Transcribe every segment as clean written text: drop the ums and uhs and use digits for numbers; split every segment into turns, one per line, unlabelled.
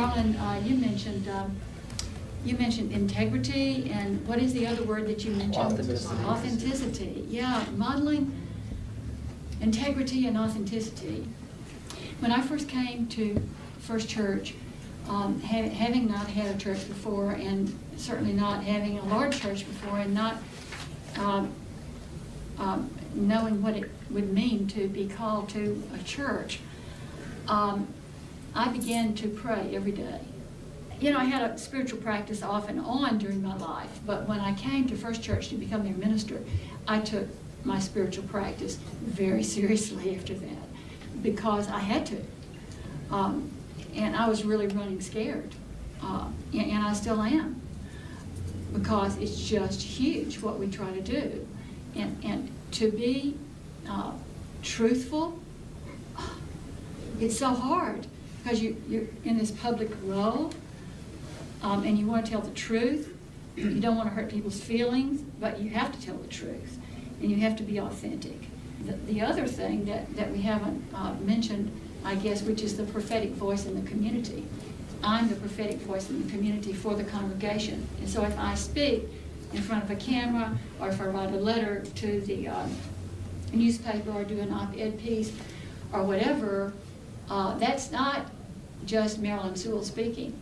Marilyn, you mentioned integrity, and what is the other word that you mentioned?
Authenticity.
Authenticity. Yeah, modeling integrity and authenticity. When I first came to First Church, having not had a church before, and certainly not having a large church before, and not knowing what it would mean to be called to a church, I began to pray every day. You know, I had a spiritual practice off and on during my life, but when I came to First Church to become their minister, I took my spiritual practice very seriously after that, because I had to. And I was really running scared, and I still am, because it's just huge what we try to do. And to be truthful, it's so hard, because you're in this public role, and you want to tell the truth. You don't want to hurt people's feelings, but you have to tell the truth, and you have to be authentic. The other thing that we haven't mentioned, I guess, which is the prophetic voice in the community. I'm the prophetic voice in the community for the congregation. And so if I speak in front of a camera, or if I write a letter to the newspaper, or do an op-ed piece, or whatever, that's not just Marilyn Sewell speaking.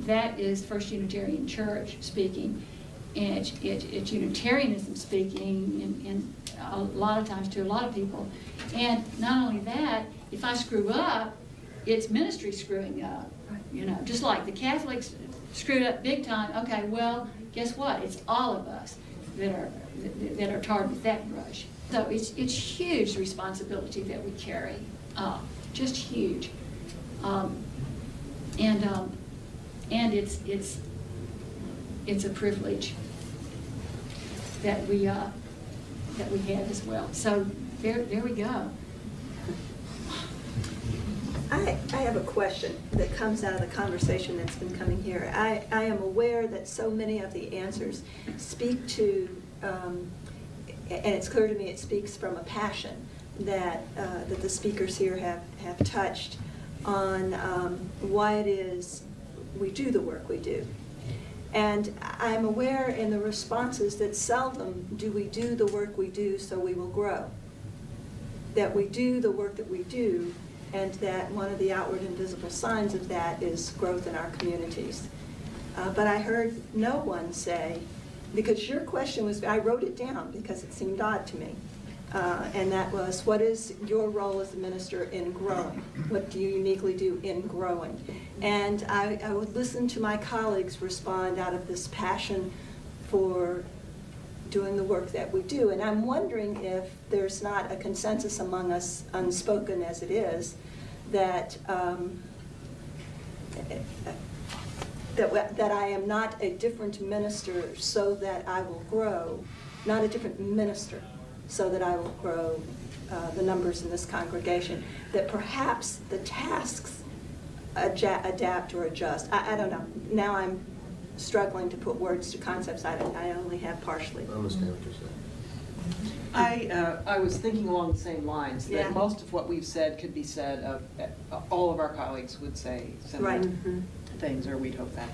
That is First Unitarian Church speaking, and it's Unitarianism speaking, and a lot of times to a lot of people. And not only that, if I screw up, it's ministry screwing up. You know, just like the Catholics screwed up big time. Okay, well, guess what? It's all of us that are tarred with that brush. So it's huge responsibility that we carry, just huge, and it's a privilege that we have as well. So there we go.
I have a question that comes out of the conversation that's been coming here. I am aware that so many of the answers speak to, and it's clear to me it speaks from a passion that the speakers here have touched on why it is we do the work we do. And I'm aware in the responses that seldom do we do the work we do so we will grow. That we do the work that we do, and that one of the outward and visible signs of that is growth in our communities. But I heard no one say, because your question was, I wrote it down because it seemed odd to me, and that was, what is your role as a minister in growing? What do you uniquely do in growing? And I would listen to my colleagues respond out of this passion for doing the work that we do. And I'm wondering if there's not a consensus among us, unspoken as it is, that that I am not a different minister so that I will grow, not a different minister so that I will grow the numbers in this congregation, that perhaps the tasks adapt or adjust. I don't know. Now I'm struggling to put words to concepts I only have partially.
I understand what you're saying.
I was thinking along the same lines, that
Yeah.
most of what we've said could be said of, all of our colleagues would say similar things, or we'd hope that.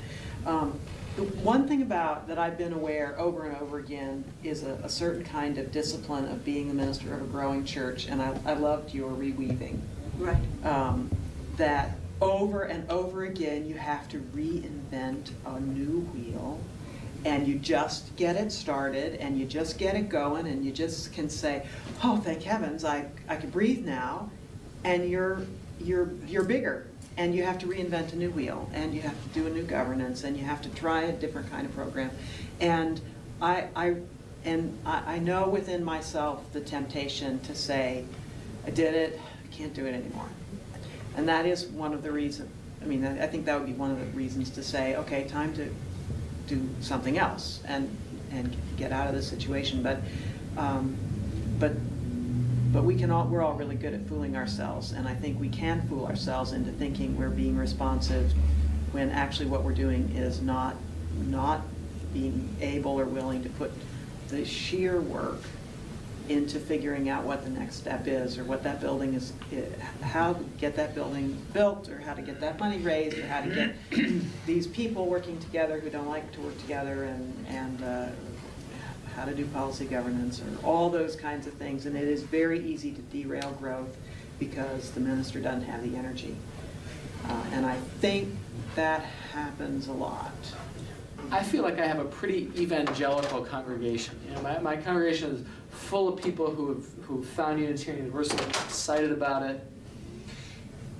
The one thing about that I've been aware over and over again is a certain kind of discipline of being the minister of a growing church, and I loved your reweaving.
Right.
That over and over again you have to reinvent a new wheel, and you just get it started, and you just get it going, and you just can say, oh, thank heavens, I can breathe now, and you're bigger, and you have to reinvent a new wheel, and you have to do a new governance, and you have to try a different kind of program. And I know within myself the temptation to say, I did it, I can't do it anymore. And that is one of the reasons, I mean, I think that would be one of the reasons to say, okay, time to do something else and get out of this situation. But we're all really good at fooling ourselves, and I think we can fool ourselves into thinking we're being responsive when actually what we're doing is not being able or willing to put the sheer work into figuring out what the next step is, or what that building is, how to get that building built, or how to get that money raised, or how to get these people working together who don't like to work together, and how to do policy governance, or all those kinds of things. And it is very easy to derail growth because the minister doesn't have the energy. And I think that happens a lot.
I feel like I have a pretty evangelical congregation. You know, my congregation is full of people who found Unitarian Universal, excited about it.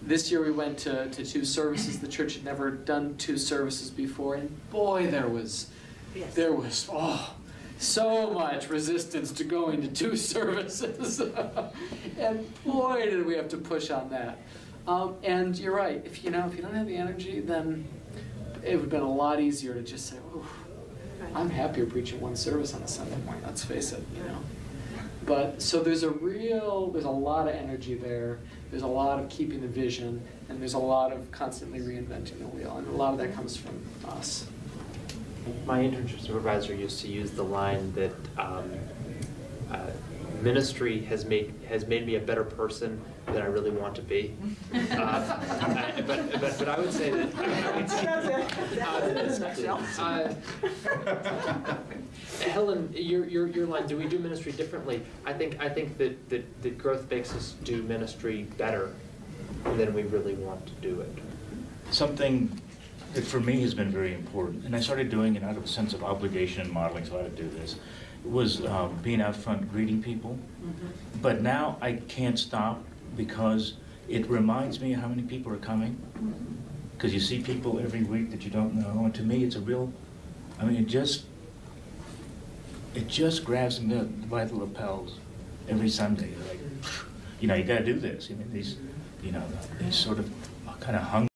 This year we went to 2 services. The church had never done 2 services before, and boy, there was so much resistance to going to 2 services. And boy, did we have to push on that. And you're right. If you don't have the energy, then it would have been a lot easier to just say, "Oh, I'm happier preaching 1 service on a Sunday morning." Let's face it, But so there's a lot of energy there. There's a lot of keeping the vision, and there's a lot of constantly reinventing the wheel, and a lot of that comes from us.
My internship supervisor used to use the line that ministry has made me a better person than I really want to be. But I would say that Helen, your line, do we do ministry differently? I think that growth makes us do ministry better than we really want to do it.
Something that for me has been very important, and I started doing it out of a sense of obligation and modeling, so I had to do this, was being out front greeting people.
Mm-hmm.
But now I can't stop because it reminds me how many people are coming. Because you see people every week that you don't know, and to me it's a real, it just grabs me by the lapels every Sunday. Like, you got to do this. These sort of kind of hungry